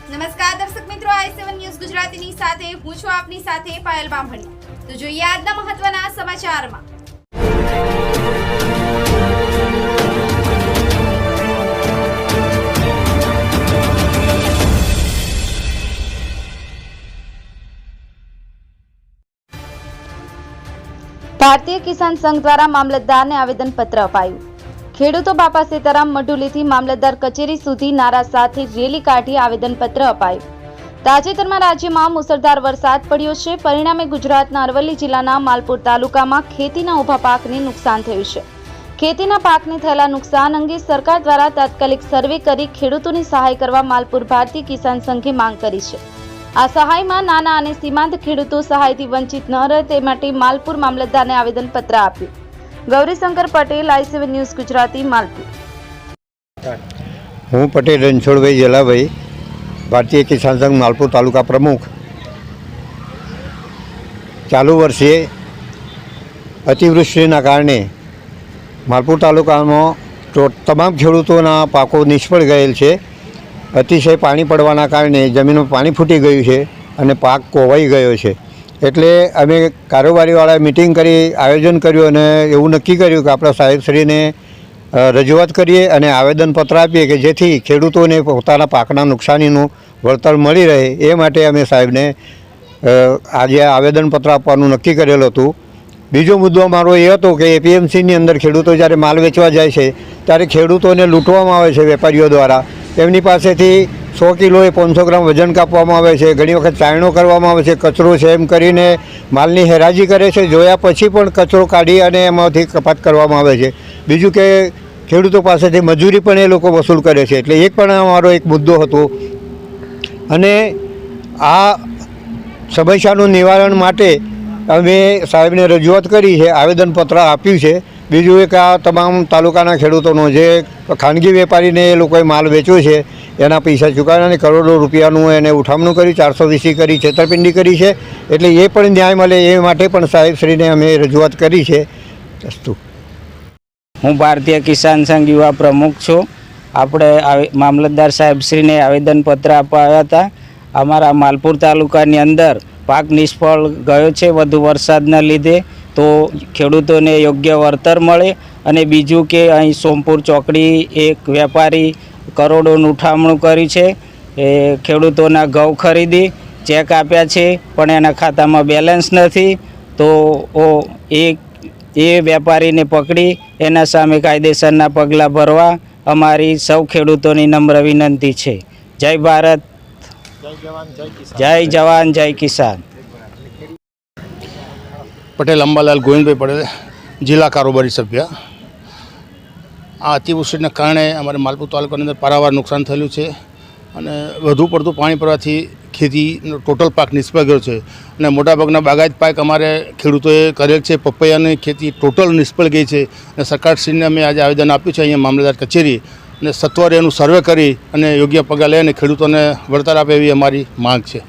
નમસ્કાર દર્શક મિત્રો, i7 ન્યૂઝ ગુજરાતીની સાથે હું છું આપની સાથે પાયલ બામણી। તો જોઈએ આજના મહત્વના સમાચારમાં। ભારતીય કિસાન સંઘ દ્વારા મામલતદારને આવેદનપત્ર અપાયું। ખેડૂતો બાપા સીતારામ મઢુલીથી મામલતદાર કચેરી સુધી નારા સાથે રેલી કાઢી આવેદનપત્ર અપાયું। તાજેતરમાં રાજ્યમાં મુસળધાર વરસાદ પડ્યો છે, પરિણામે ગુજરાતના અરવલ્લી જિલ્લાના માલપુર તાલુકામાં ખેતીના ઊભા પાકને નુકસાન થયું છે। ખેતીના પાકને થયેલા નુકસાન અંગે સરકાર દ્વારા તાત્કાલિક સર્વે કરી ખેડૂતોની સહાય કરવા માલપુર ભારતીય કિસાન સંઘે માંગ કરી છે। આ સહાયમાં નાના અને સીમાંત ખેડૂતો સહાયથી વંચિત ન રહે તે માટે માલપુર મામલતદારને આવેદનપત્ર આપ્યું। Gaurishankar Patel, i7 news Gujarati, Malpur. હું પટેલ રણછોડભાઈ જલાભાઈ, ભારતીય કિસાન સંઘ માલપુર તાલુકા પ્રમુખ। ચાલુ વર્ષે અતિવૃષ્ટિના કારણે માલપુર તાલુકામાં તમામ ખેડૂતોના પાકો નિષ્ફળ ગયેલ છે। અતિશય પાણી પડવાના કારણે જમીનમાં પાણી ફૂટી ગયું છે અને પાક કોવાઈ ગયો છે। એટલે અમે કારોબારીવાળાએ મિટિંગ કરી આયોજન કર્યું અને એવું નક્કી કર્યું કે આપણા સાહેબશ્રીને રજૂઆત કરીએ અને આવેદનપત્ર આપીએ કે જેથી ખેડૂતોને પોતાના પાકના નુકસાનીનું વળતર મળી રહે। એ માટે અમે સાહેબને આજે આવેદનપત્ર આપવાનું નક્કી કરેલું હતું। બીજો મુદ્દો અમારો એ હતો કે એપીએમસીની અંદર ખેડૂતો જ્યારે માલ વેચવા જાય છે ત્યારે ખેડૂતોને લૂંટવામાં આવે છે વેપારીઓ દ્વારા। એમની પાસેથી 100 કિલોએ 500 ગ્રામ વજન કાપવામાં આવે છે, ઘણી વખત ચાયણો કરવામાં આવે છે, કચરો છે એમ કરીને માલની હેરાજી કરે છે। જોયા પછી પણ કચરો કાઢી અને એમાંથી કપાત કરવામાં આવે છે। બીજું કે ખેડૂતો પાસેથી મજૂરી પણ એ લોકો વસૂલ કરે છે। એટલે એક પણ અમારો એક મુદ્દો હતો અને આ સમસ્યાનું નિવારણ માટે અમે સાહેબને રજૂઆત કરી છે, આવેદનપત્ર આપ્યું છે। બીજું એક આ તમામ તાલુકાના ખેડૂતોનો જે ખાનગી વેપારીને એ લોકોએ માલ વેચ્યો છે એના પૈસા ચૂકવ્યા અને કરોડો રૂપિયાનું એને ઉઠામણું કરી, 420 કરી, છેતરપિંડી કરી છે। એટલે એ પણ ન્યાય મળે એ માટે પણ સાહેબશ્રીને અમે રજૂઆત કરી છે। અસ્તુ। હું ભારતીય કિસાન સંઘ યુવા પ્રમુખ છું। આપણે મામલતદાર સાહેબશ્રીને આવેદનપત્ર આપવા આવ્યા હતા। અમારા માલપુર તાલુકાની અંદર પાક નિષ્ફળ ગયો છે વધુ વરસાદના લીધે, તો ખેડૂતોને યોગ્ય વળતર મળે। અને બીજું કે અહીં સોમપુર ચોકડી એક વેપારી કરોડોનું ઉઠામણું કર્યું છે। એ ખેડૂતોના ઘઉં ખરીદી ચેક આપ્યા છે પણ એના ખાતામાં બેલેન્સ નથી, તો એ વેપારીને પકડી એના સામે કાયદેસરના પગલાં ભરવા અમારી સૌ ખેડૂતોની નમ્ર વિનંતી છે। જય ભારત, જય જવાન, જય કિસાન। પટેલ અંબાલાલ ગોવિંદભાઈ પટેલ, જિલ્લા કારોબારી સભ્ય। આ અતિવૃષ્ટિના કારણે અમારે માલપુર તાલુકાની અંદર પારાવાર નુકસાન થયેલું છે અને વધુ પડતું પાણી પડવાથી ખેતીનો ટોટલ પાક નિષ્ફળ ગયો છે અને મોટાભાગના બાગાયત પાક અમારે ખેડૂતોએ કરેલ છે। પપૈયાની ખેતી ટોટલ નિષ્ફળ ગઈ છે અને સરકારશ્રીને અમે આજે આવેદન આપ્યું છે અહીંયા મામલતદાર કચેરી, અને સત્વરે એનું સર્વે કરી અને યોગ્ય પગલાં લઈ અને ખેડૂતોને વળતર આપે એવી અમારી માંગ છે।